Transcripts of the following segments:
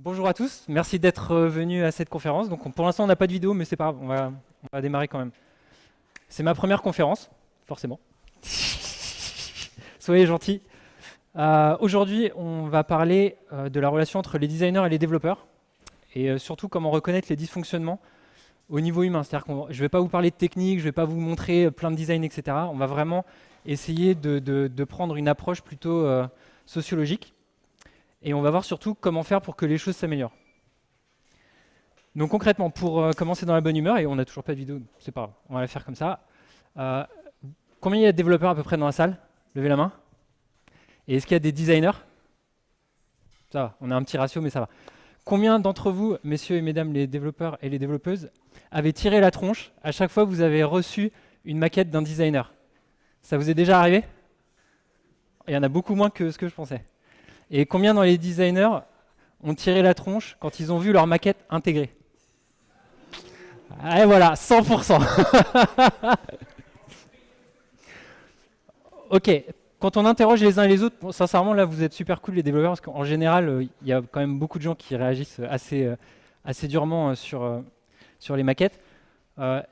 Bonjour à tous, merci d'être venus à cette conférence. Donc, pour l'instant, on n'a pas de vidéo, mais c'est pas grave, on va démarrer quand même. C'est ma première conférence, forcément. Soyez gentils. Aujourd'hui, on va parler de la relation entre les designers et les développeurs, et surtout comment reconnaître les dysfonctionnements au niveau humain. C'est-à-dire que je ne vais pas vous parler de technique, je ne vais pas vous montrer plein de design, etc. On va vraiment essayer de prendre une approche plutôt sociologique. Et on va voir surtout comment faire pour que les choses s'améliorent. Donc concrètement, pour commencer dans la bonne humeur, et on n'a toujours pas de vidéo, c'est pas grave, on va la faire comme ça. Combien il y a de développeurs à peu près dans la salle? Levez la main. Et est-ce qu'il y a des designers? Ça va, on a un petit ratio, mais ça va. Combien d'entre vous, messieurs et mesdames les développeurs et les développeuses, avez tiré la tronche à chaque fois que vous avez reçu une maquette d'un designer? Ça vous est déjà arrivé? Il y en a beaucoup moins que ce que je pensais. Et combien dans les designers ont tiré la tronche quand ils ont vu leur maquette intégrée? Et voilà, 100%. Ok, quand on interroge les uns et les autres, bon, sincèrement là vous êtes super cool les développeurs, parce qu'en général il y a quand même beaucoup de gens qui réagissent assez durement sur les maquettes.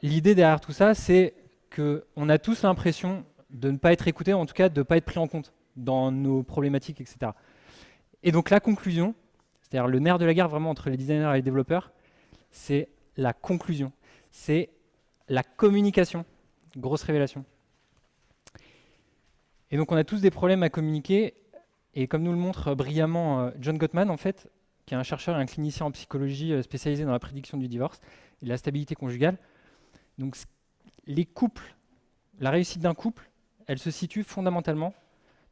L'idée derrière tout ça, c'est qu'on a tous l'impression de ne pas être écouté, en tout cas de ne pas être pris en compte dans nos problématiques, etc. Et donc la conclusion, c'est-à-dire le nerf de la guerre vraiment entre les designers et les développeurs, c'est la conclusion, c'est la communication. Grosse révélation. Et donc on a tous des problèmes à communiquer, et comme nous le montre brillamment John Gottman, en fait, qui est un chercheur et un clinicien en psychologie spécialisé dans la prédiction du divorce et de la stabilité conjugale, donc les couples, la réussite d'un couple, elle se situe fondamentalement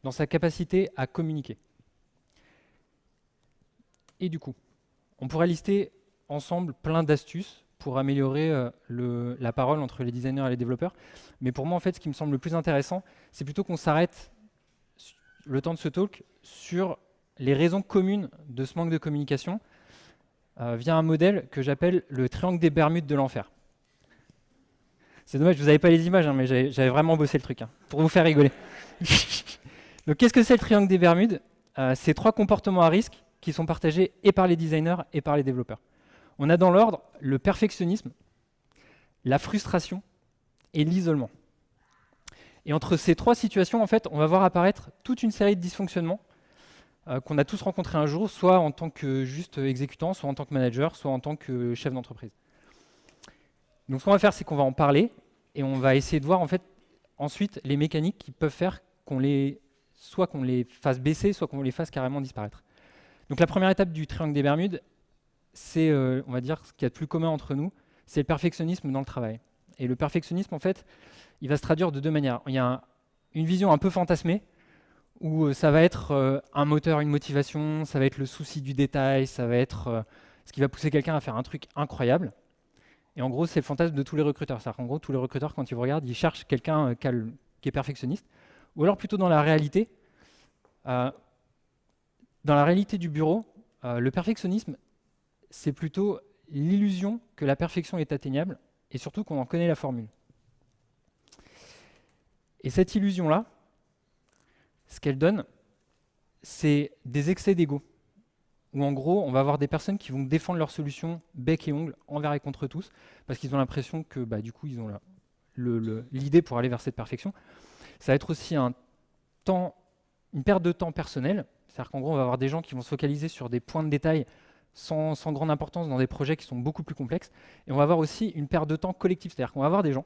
dans sa capacité à communiquer. Et du coup, on pourrait lister ensemble plein d'astuces pour améliorer la parole entre les designers et les développeurs. Mais pour moi, en fait, ce qui me semble le plus intéressant, c'est plutôt qu'on s'arrête le temps de ce talk sur les raisons communes de ce manque de communication via un modèle que j'appelle le triangle des Bermudes de l'enfer. C'est dommage, vous n'avez pas les images, hein, mais j'avais vraiment bossé le truc, hein, pour vous faire rigoler. Donc qu'est-ce que c'est le triangle des Bermudes? C'est 3 comportements à risque qui sont partagés et par les designers et par les développeurs. On a dans l'ordre le perfectionnisme, la frustration et l'isolement. Et entre ces 3 situations, en fait, on va voir apparaître toute une série de dysfonctionnements qu'on a tous rencontrés un jour, soit en tant que juste exécutant, soit en tant que manager, soit en tant que chef d'entreprise. Donc ce qu'on va faire, c'est qu'on va en parler et on va essayer de voir en fait ensuite les mécaniques qui peuvent faire soit qu'on les fasse baisser, soit qu'on les fasse carrément disparaître. Donc la première étape du triangle des Bermudes, c'est, on va dire, ce qu'il y a de plus commun entre nous, c'est le perfectionnisme dans le travail. Et le perfectionnisme, en fait, il va se traduire de 2 manières. Il y a une vision un peu fantasmée, où ça va être un moteur, une motivation, ça va être le souci du détail, ça va être ce qui va pousser quelqu'un à faire un truc incroyable. Et en gros, c'est le fantasme de tous les recruteurs. C'est-à-dire qu'en gros, tous les recruteurs, quand ils vous regardent, ils cherchent quelqu'un qui est perfectionniste. Ou alors plutôt dans la réalité du bureau, le perfectionnisme, c'est plutôt l'illusion que la perfection est atteignable et surtout qu'on en connaît la formule. Et cette illusion-là, ce qu'elle donne, c'est des excès d'ego. Où en gros, on va avoir des personnes qui vont défendre leur solution bec et ongle envers et contre tous, parce qu'ils ont l'impression que du coup, ils ont l'idée pour aller vers cette perfection. Ça va être aussi une perte de temps personnel. C'est-à-dire qu'en gros, on va avoir des gens qui vont se focaliser sur des points de détail sans grande importance dans des projets qui sont beaucoup plus complexes. Et on va avoir aussi une perte de temps collective. C'est-à-dire qu'on va avoir des gens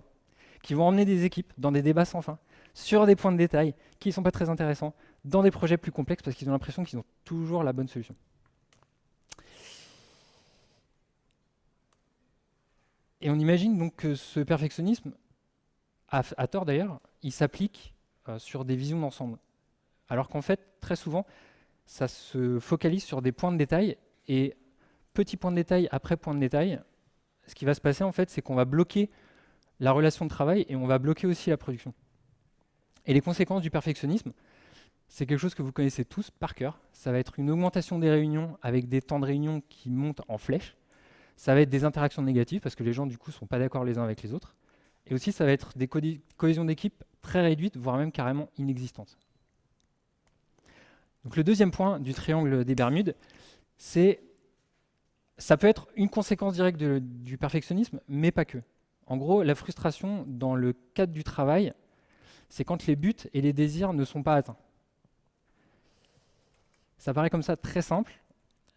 qui vont emmener des équipes dans des débats sans fin, sur des points de détail qui ne sont pas très intéressants, dans des projets plus complexes parce qu'ils ont l'impression qu'ils ont toujours la bonne solution. Et on imagine donc que ce perfectionnisme, à tort d'ailleurs, il s'applique sur des visions d'ensemble. Alors qu'en fait, très souvent, ça se focalise sur des points de détail et petit point de détail après point de détail, ce qui va se passer en fait, c'est qu'on va bloquer la relation de travail et on va bloquer aussi la production. Et les conséquences du perfectionnisme, c'est quelque chose que vous connaissez tous par cœur. Ça va être une augmentation des réunions avec des temps de réunion qui montent en flèche. Ça va être des interactions négatives parce que les gens du coup ne sont pas d'accord les uns avec les autres. Et aussi ça va être des cohésions d'équipe très réduites, voire même carrément inexistantes. Donc le deuxième point du triangle des Bermudes, c'est Ça peut être une conséquence directe du perfectionnisme, mais pas que. En gros, la frustration dans le cadre du travail, c'est quand les buts et les désirs ne sont pas atteints. Ça paraît comme ça très simple,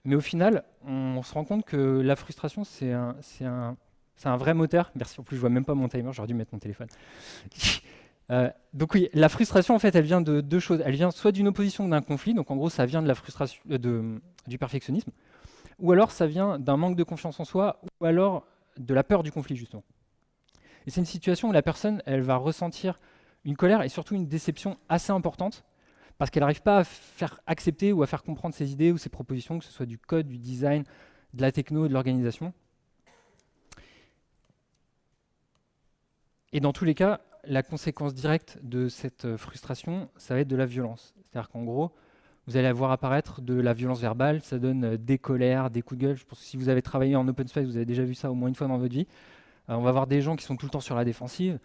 mais au final, on se rend compte que la frustration, c'est un vrai moteur. Merci, en plus, je vois même pas mon timer, j'aurais dû mettre mon téléphone. Donc oui, la frustration, en fait, elle vient de deux choses. Elle vient soit d'une opposition ou d'un conflit, donc en gros, ça vient de la frustration, du perfectionnisme, ou alors ça vient d'un manque de confiance en soi, ou alors de la peur du conflit, justement. Et c'est une situation où la personne, elle va ressentir une colère et surtout une déception assez importante, parce qu'elle n'arrive pas à faire accepter ou à faire comprendre ses idées ou ses propositions, que ce soit du code, du design, de la techno, de l'organisation. Et dans tous les cas, la conséquence directe de cette frustration, ça va être de la violence. C'est-à-dire qu'en gros, vous allez voir apparaître de la violence verbale, ça donne des colères, des coups de gueule. Je pense que si vous avez travaillé en open space, vous avez déjà vu ça au moins une fois dans votre vie. On va avoir des gens qui sont tout le temps sur la défensive.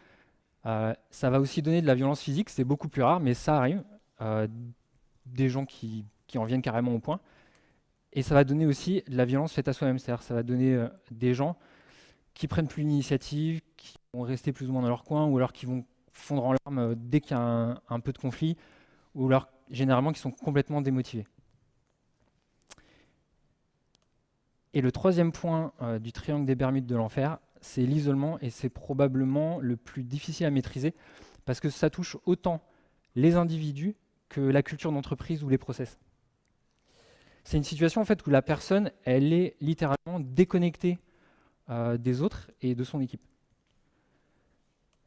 Ça va aussi donner de la violence physique, c'est beaucoup plus rare, mais ça arrive. Des gens qui en viennent carrément au point. Et ça va donner aussi de la violence faite à soi-même. C'est-à-dire ça va donner des gens qui prennent plus l'initiative, qui vont rester plus ou moins dans leur coin, ou alors qui vont fondre en larmes dès qu'il y a un peu de conflit, ou alors généralement qui sont complètement démotivés. Et le troisième point du triangle des Bermudes de l'enfer, c'est l'isolement, et c'est probablement le plus difficile à maîtriser, parce que ça touche autant les individus que la culture d'entreprise ou les process. C'est une situation en fait où la personne, elle est littéralement déconnectée des autres et de son équipe.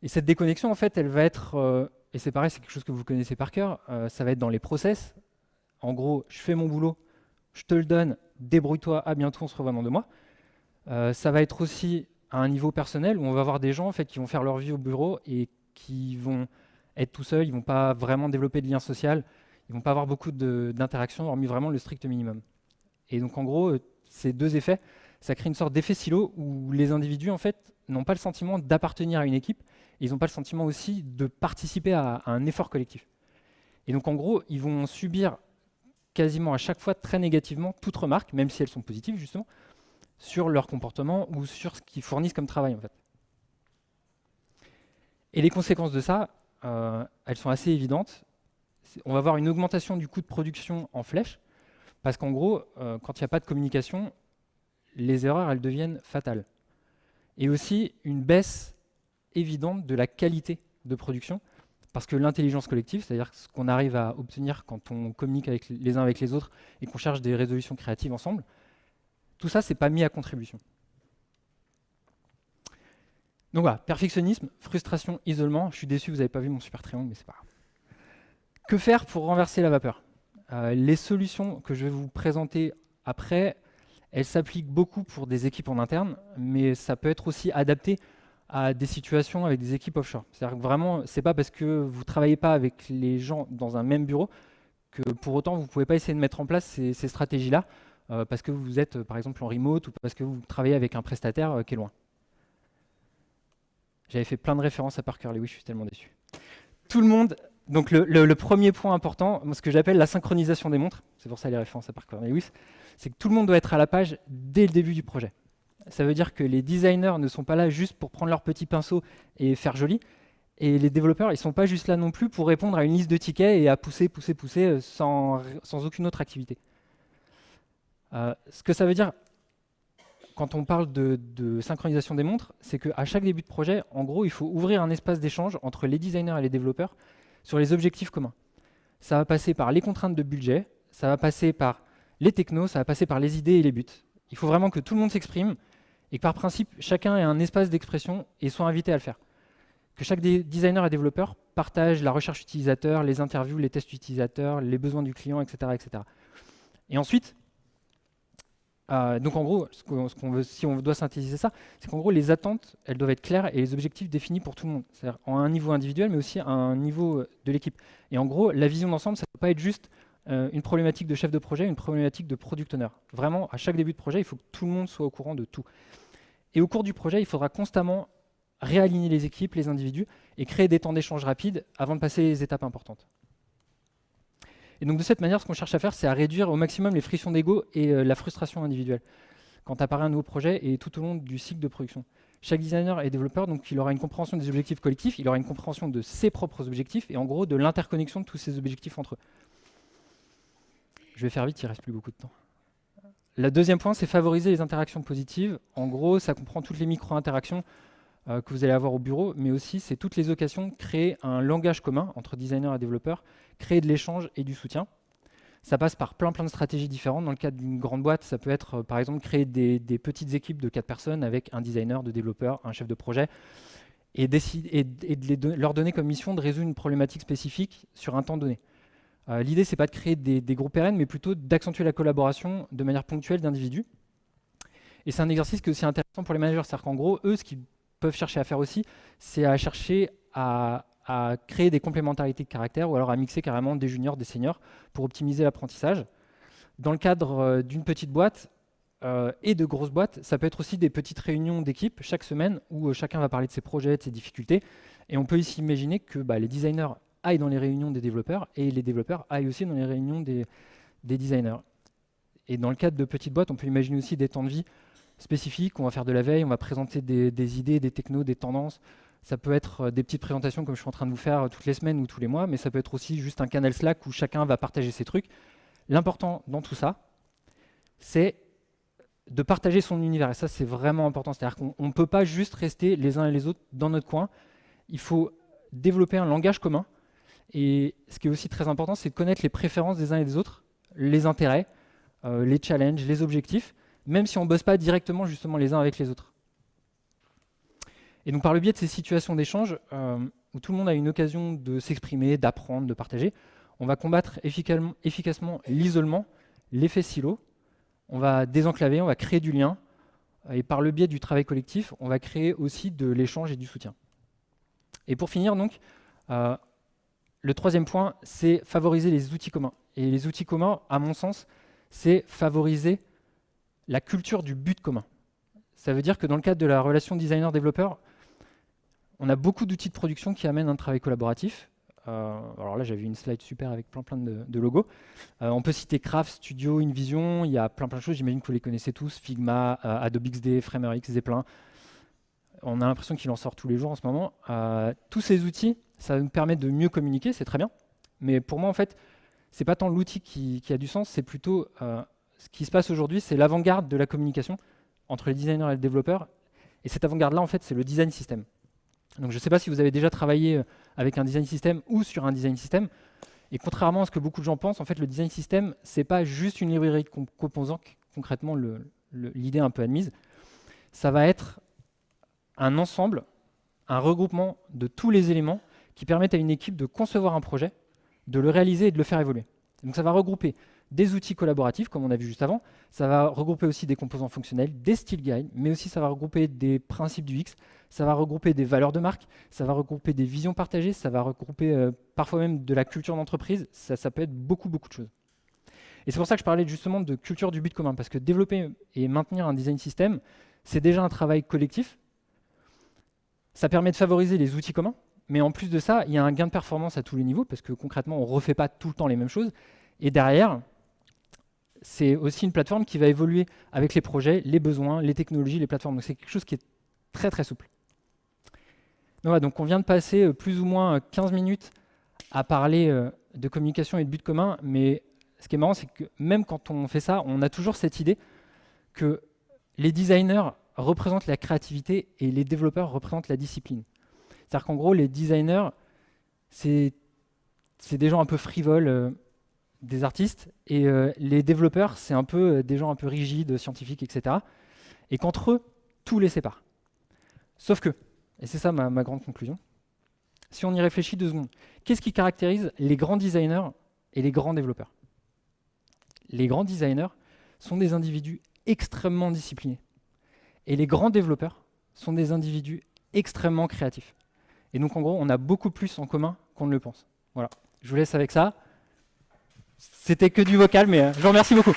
Et cette déconnexion, en fait, elle va être, et c'est pareil, c'est quelque chose que vous connaissez par cœur, ça va être dans les process. En gros, je fais mon boulot, je te le donne, débrouille-toi, à bientôt, on se revoit dans 2 mois. Ça va être aussi à un niveau personnel où on va avoir des gens en fait, qui vont faire leur vie au bureau et qui vont être tout seuls, ils ne vont pas vraiment développer de lien social, ils ne vont pas avoir beaucoup d'interactions, hormis vraiment le strict minimum. Et donc en gros, ces deux effets, ça crée une sorte d'effet silo où les individus en fait n'ont pas le sentiment d'appartenir à une équipe, et ils n'ont pas le sentiment aussi de participer à un effort collectif. Et donc en gros, ils vont subir quasiment à chaque fois très négativement toute remarque, même si elles sont positives justement, sur leur comportement ou sur ce qu'ils fournissent comme travail en fait. Et les conséquences de ça, elles sont assez évidentes. On va avoir une augmentation du coût de production en flèche, parce qu'en gros, quand il n'y a pas de communication, les erreurs, elles deviennent fatales. Et aussi une baisse évidente de la qualité de production, parce que l'intelligence collective, c'est-à-dire ce qu'on arrive à obtenir quand on communique avec les uns avec les autres et qu'on cherche des résolutions créatives ensemble, tout ça, c'est pas mis à contribution. Donc voilà, perfectionnisme, frustration, isolement. Je suis déçu, vous n'avez pas vu mon super triangle, mais c'est pas grave. Que faire pour renverser la vapeur ? Les solutions que je vais vous présenter après, elles s'appliquent beaucoup pour des équipes en interne, mais ça peut être aussi adapté à des situations avec des équipes offshore. C'est-à-dire que vraiment, c'est pas parce que vous ne travaillez pas avec les gens dans un même bureau que pour autant vous ne pouvez pas essayer de mettre en place ces stratégies-là, parce que vous êtes par exemple en remote ou parce que vous travaillez avec un prestataire qui est loin. J'avais fait plein de références à Parker Lewis, je suis tellement déçu. Tout le monde, donc le premier point important, ce que j'appelle la synchronisation des montres, c'est pour ça les références à Parker Lewis, c'est que tout le monde doit être à la page dès le début du projet. Ça veut dire que les designers ne sont pas là juste pour prendre leur petit pinceau et faire joli, et les développeurs, ils ne sont pas juste là non plus pour répondre à une liste de tickets et à pousser sans aucune autre activité. Ce que ça veut dire, quand on parle de synchronisation des montres, c'est qu'à chaque début de projet, en gros, il faut ouvrir un espace d'échange entre les designers et les développeurs sur les objectifs communs. Ça va passer par les contraintes de budget, ça va passer par les technos, ça va passer par les idées et les buts. Il faut vraiment que tout le monde s'exprime et que par principe, chacun ait un espace d'expression et soit invité à le faire. Que chaque designer et développeur partage la recherche utilisateur, les interviews, les tests utilisateurs, les besoins du client, etc. etc. Et ensuite, donc en gros, ce qu'on veut, si on doit synthétiser ça, c'est qu'en gros, les attentes, elles doivent être claires et les objectifs définis pour tout le monde. C'est-à-dire à un niveau individuel, mais aussi à un niveau de l'équipe. Et en gros, la vision d'ensemble, ça ne peut pas être juste une problématique de chef de projet, une problématique de product owner. Vraiment, à chaque début de projet, il faut que tout le monde soit au courant de tout. Et au cours du projet, il faudra constamment réaligner les équipes, les individus, et créer des temps d'échange rapides avant de passer les étapes importantes. Et donc de cette manière, ce qu'on cherche à faire, c'est à réduire au maximum les frictions d'ego et la frustration individuelle. quand apparaît un nouveau projet et tout au long du cycle de production. Chaque designer et développeur, donc, il aura une compréhension des objectifs collectifs, il aura une compréhension de ses propres objectifs et en gros de l'interconnexion de tous ces objectifs entre eux. Je vais faire vite, il ne reste plus beaucoup de temps. Le deuxième point, c'est favoriser les interactions positives. En gros, ça comprend toutes les micro-interactions que vous allez avoir au bureau, mais aussi c'est toutes les occasions de créer un langage commun entre designers et développeurs, créer de l'échange et du soutien. Ça passe par plein de stratégies différentes. Dans le cadre d'une grande boîte, ça peut être par exemple créer des petites équipes de 4 personnes avec un designer, 2 développeurs, un chef de projet, et leur donner comme mission de résoudre une problématique spécifique sur un temps donné. L'idée, c'est pas de créer des groupes pérennes, mais plutôt d'accentuer la collaboration de manière ponctuelle d'individus. Et c'est un exercice qui est aussi intéressant pour les managers. C'est-à-dire qu'en gros, eux, ce qu'ils peuvent chercher à faire aussi, c'est à chercher à créer des complémentarités de caractère ou alors à mixer carrément des juniors, des seniors pour optimiser l'apprentissage. Dans le cadre d'une petite boîte et de grosses boîtes, ça peut être aussi des petites réunions d'équipe chaque semaine où chacun va parler de ses projets, de ses difficultés. Et on peut ici imaginer que les designers aillent dans les réunions des développeurs et les développeurs aillent aussi dans les réunions des designers. Et dans le cadre de petites boîtes, on peut imaginer aussi des temps de vie spécifiques. On va faire de la veille, on va présenter des idées, des technos, des tendances. Ça peut être des petites présentations comme je suis en train de vous faire toutes les semaines ou tous les mois, mais ça peut être aussi juste un canal Slack où chacun va partager ses trucs. L'important dans tout ça, c'est de partager son univers. Et ça, c'est vraiment important. C'est-à-dire qu'on ne peut pas juste rester les uns et les autres dans notre coin. Il faut développer un langage commun. Et ce qui est aussi très important, c'est de connaître les préférences des uns et des autres, les intérêts, les challenges, les objectifs, même si on ne bosse pas directement justement les uns avec les autres. Et donc par le biais de ces situations d'échange, où tout le monde a une occasion de s'exprimer, d'apprendre, de partager, on va combattre efficacement l'isolement, l'effet silo, on va désenclaver, on va créer du lien, et par le biais du travail collectif, on va créer aussi de l'échange et du soutien. Et pour finir donc, le troisième point, c'est favoriser les outils communs. Et les outils communs, à mon sens, c'est favoriser la culture du but commun. Ça veut dire que dans le cadre de la relation designer-développeur, on a beaucoup d'outils de production qui amènent un travail collaboratif. Alors là, j'avais une slide super avec plein de logos. On peut citer Craft, Studio, InVision, il y a plein de choses, j'imagine que vous les connaissez tous, Figma, Adobe XD, Framer-X, Zeppelin. On a l'impression qu'il en sort tous les jours en ce moment. Tous ces outils, ça nous permet de mieux communiquer, c'est très bien. Mais pour moi, en fait, c'est pas tant l'outil qui a du sens, c'est plutôt ce qui se passe aujourd'hui, c'est l'avant-garde de la communication entre les designers et les développeurs. Et cette avant-garde-là, en fait, c'est le design system. Donc je ne sais pas si vous avez déjà travaillé avec un design system ou sur un design system. Et contrairement à ce que beaucoup de gens pensent, en fait, le design system, ce n'est pas juste une librairie de composants, concrètement l'idée un peu admise. Ça va être un ensemble, un regroupement de tous les éléments qui permettent à une équipe de concevoir un projet, de le réaliser et de le faire évoluer. Donc ça va regrouper des outils collaboratifs, comme on a vu juste avant, ça va regrouper aussi des composants fonctionnels, des style guides, mais aussi ça va regrouper des principes du X, ça va regrouper des valeurs de marque, ça va regrouper des visions partagées, ça va regrouper parfois même de la culture d'entreprise, ça peut être beaucoup de choses. Et c'est pour ça que je parlais justement de culture du but commun, parce que développer et maintenir un design system, c'est déjà un travail collectif, ça permet de favoriser les outils communs, mais en plus de ça, il y a un gain de performance à tous les niveaux, parce que concrètement, on ne refait pas tout le temps les mêmes choses, et derrière, c'est aussi une plateforme qui va évoluer avec les projets, les besoins, les technologies, les plateformes. Donc c'est quelque chose qui est très souple. Voilà, donc on vient de passer plus ou moins 15 minutes à parler de communication et de but commun, mais ce qui est marrant, c'est que même quand on fait ça, on a toujours cette idée que les designers représentent la créativité et les développeurs représentent la discipline. C'est-à-dire qu'en gros, les designers, c'est des gens un peu frivoles, des artistes, et les développeurs, c'est un peu des gens un peu rigides, scientifiques, etc. Et qu'entre eux, tout les sépare. Sauf que, et c'est ça ma grande conclusion, si on y réfléchit 2 secondes, qu'est-ce qui caractérise les grands designers et les grands développeurs? Les grands designers sont des individus extrêmement disciplinés. Et les grands développeurs sont des individus extrêmement créatifs. Et donc en gros, on a beaucoup plus en commun qu'on ne le pense. Voilà, je vous laisse avec ça. C'était que du vocal, mais je vous remercie beaucoup.